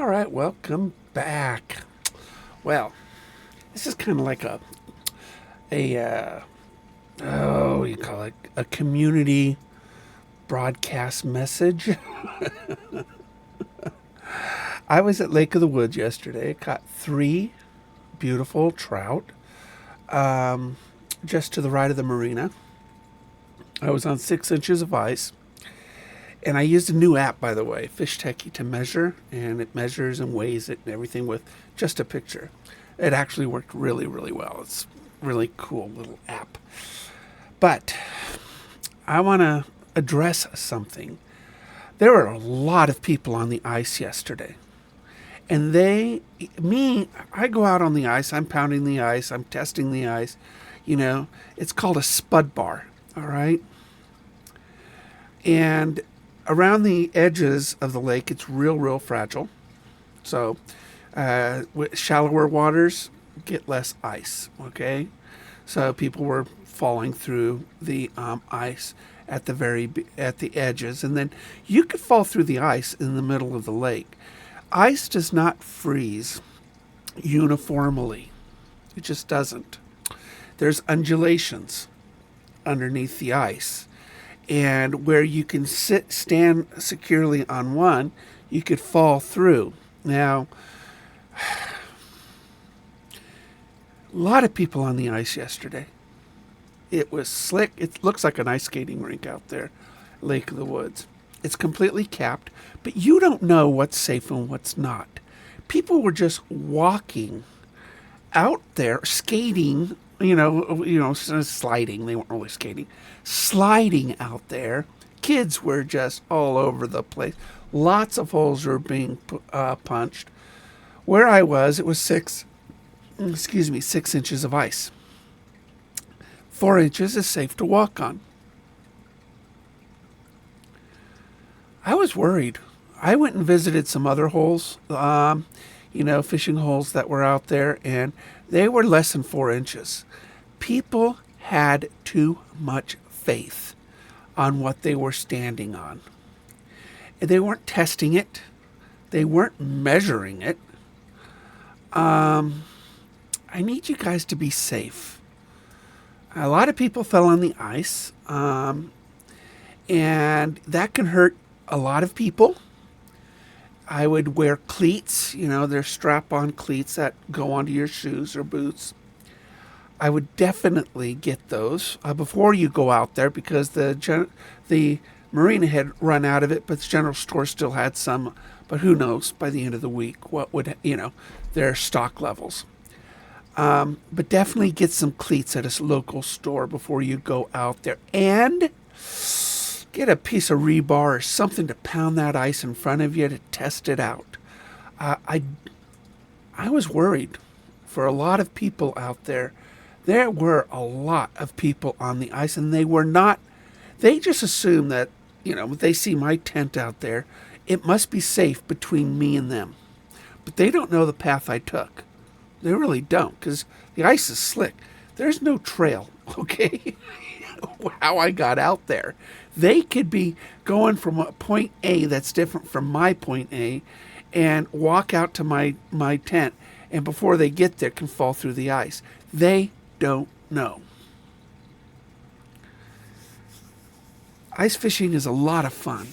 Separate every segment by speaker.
Speaker 1: right, welcome back. Well, this is kind of like a you call it a community broadcast message. I was at Lake of the Woods yesterday. Caught three beautiful trout, just to the right of the marina. I was on 6 inches of ice. And I used a new app, by the way, Fish Techie, to measure, and it measures and weighs it and everything with just a picture. It actually worked really, really well. It's a really cool little app. But I want to address something. There were a lot of people on the ice yesterday. And I go out on the ice, I'm pounding the ice, I'm testing the ice. It's called a spud bar, all right? And around the edges of the lake, it's real fragile. So, with shallower waters, get less ice. Okay, so people were falling through the ice at the edges, and then you could fall through the ice in the middle of the lake. Ice does not freeze uniformly. It just doesn't. There's undulations underneath the ice. And where you can stand securely on one, you could fall through. Now, a lot of people on the ice yesterday. It was slick. It looks like an ice skating rink out there, Lake of the Woods. It's completely capped, but you don't know what's safe and what's not. People were just walking out there, skating, sliding. They weren't really skating. Sliding out there. Kids were just all over the place. Lots of holes were being punched. Where I was, it was 6 inches of ice. 4 inches is safe to walk on. I was worried. I went and visited some other holes, fishing holes that were out there, and they were less than 4 inches. People had too much faith on what they were standing on. They weren't testing it. They weren't measuring it. I need you guys to be safe. A lot of people fell on the ice, and that can hurt a lot of people. I would wear cleats, they're strap-on cleats that go onto your shoes or boots. I would definitely get those before you go out there, because the marina had run out of it, but the general store still had some. But who knows by the end of the week what would, their stock levels. But definitely get some cleats at a local store before you go out there. And get a piece of rebar or something to pound that ice in front of you to test it out. I was worried for a lot of people out there. There were a lot of people on the ice, and they just assume that, they see my tent out there, it must be safe between me and them. But they don't know the path I took. They really don't, because the ice is slick. There's no trail, okay? How I got out there. They could be going from a point A that's different from my point A and walk out to my tent, and before they get there can fall through the ice. They don't know. Ice fishing is a lot of fun,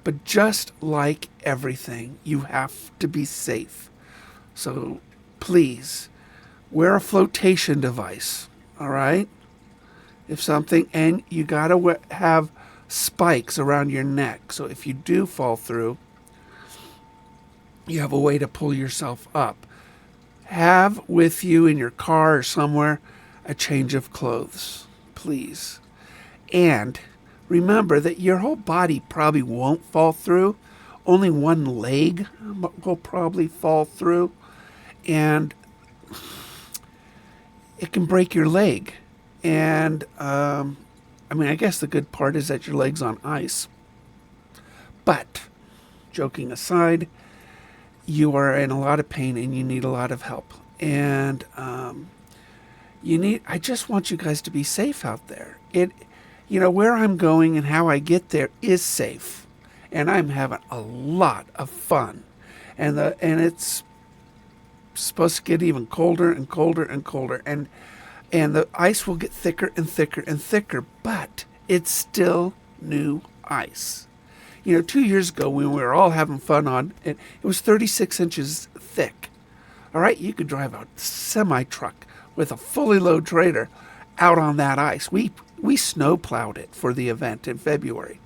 Speaker 1: but just like everything, you have to be safe. So please wear a flotation device, all right? And you gotta have spikes around your neck. So if you do fall through, you have a way to pull yourself up. Have with you in your car or somewhere a change of clothes, please. And remember that your whole body probably won't fall through. Only one leg will probably fall through. And it can break your leg. And, I guess the good part is that your leg's on ice. But, joking aside, you are in a lot of pain and you need a lot of help. And I just want you guys to be safe out there. Where I'm going and how I get there is safe. And I'm having a lot of fun. and it's supposed to get even colder and colder and colder, and the ice will get thicker and thicker and thicker, but it's still new ice. 2 years ago when we were all having fun on it, it was 36 inches thick. All right, you could drive a semi truck with a fully loaded trailer out on that ice. We snow plowed it for the event in February.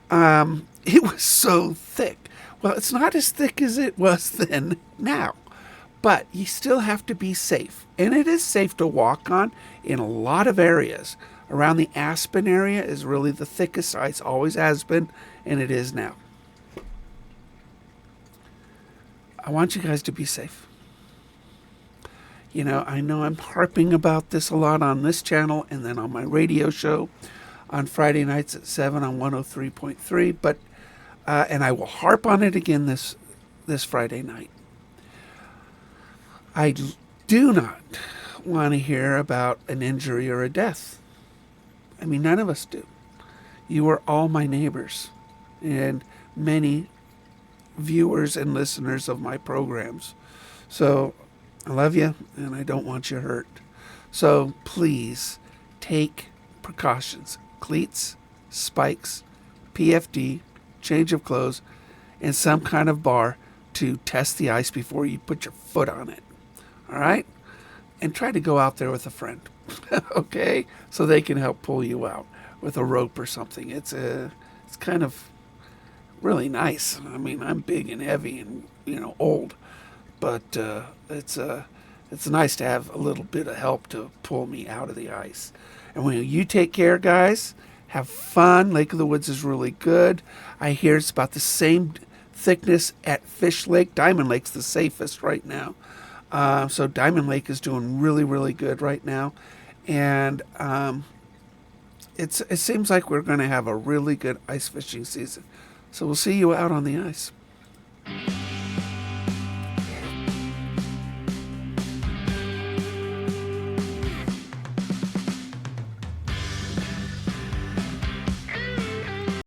Speaker 1: It was so thick. Well, it's not as thick as it was then now, but you still have to be safe. And it is safe to walk on in a lot of areas. Around the Aspen area is really the thickest ice, always has been, and it is now. I want you guys to be safe. I know I'm harping about this a lot on this channel and then on my radio show on Friday nights at 7 on 103.3, but and I will harp on it again this Friday night. I do not want to hear about an injury or a death. I mean, none of us do. You are all my neighbors and many viewers and listeners of my programs. So I love you and I don't want you hurt. So please take precautions. Cleats, spikes, PFD, change of clothes, and some kind of bar to test the ice before you put your foot on it. All right? And try to go out there with a friend. Okay? So they can help pull you out with a rope or something. It's kind of really nice. I mean, I'm big and heavy and, old, but it's nice to have a little bit of help to pull me out of the ice. And when you take care, guys, have fun. Lake of the Woods is really good. I hear it's about the same thickness at Fish Lake. Diamond Lake's the safest right now. So Diamond Lake is doing really, really good right now. And it seems like we're going to have a really good ice fishing season. So we'll see you out on the ice.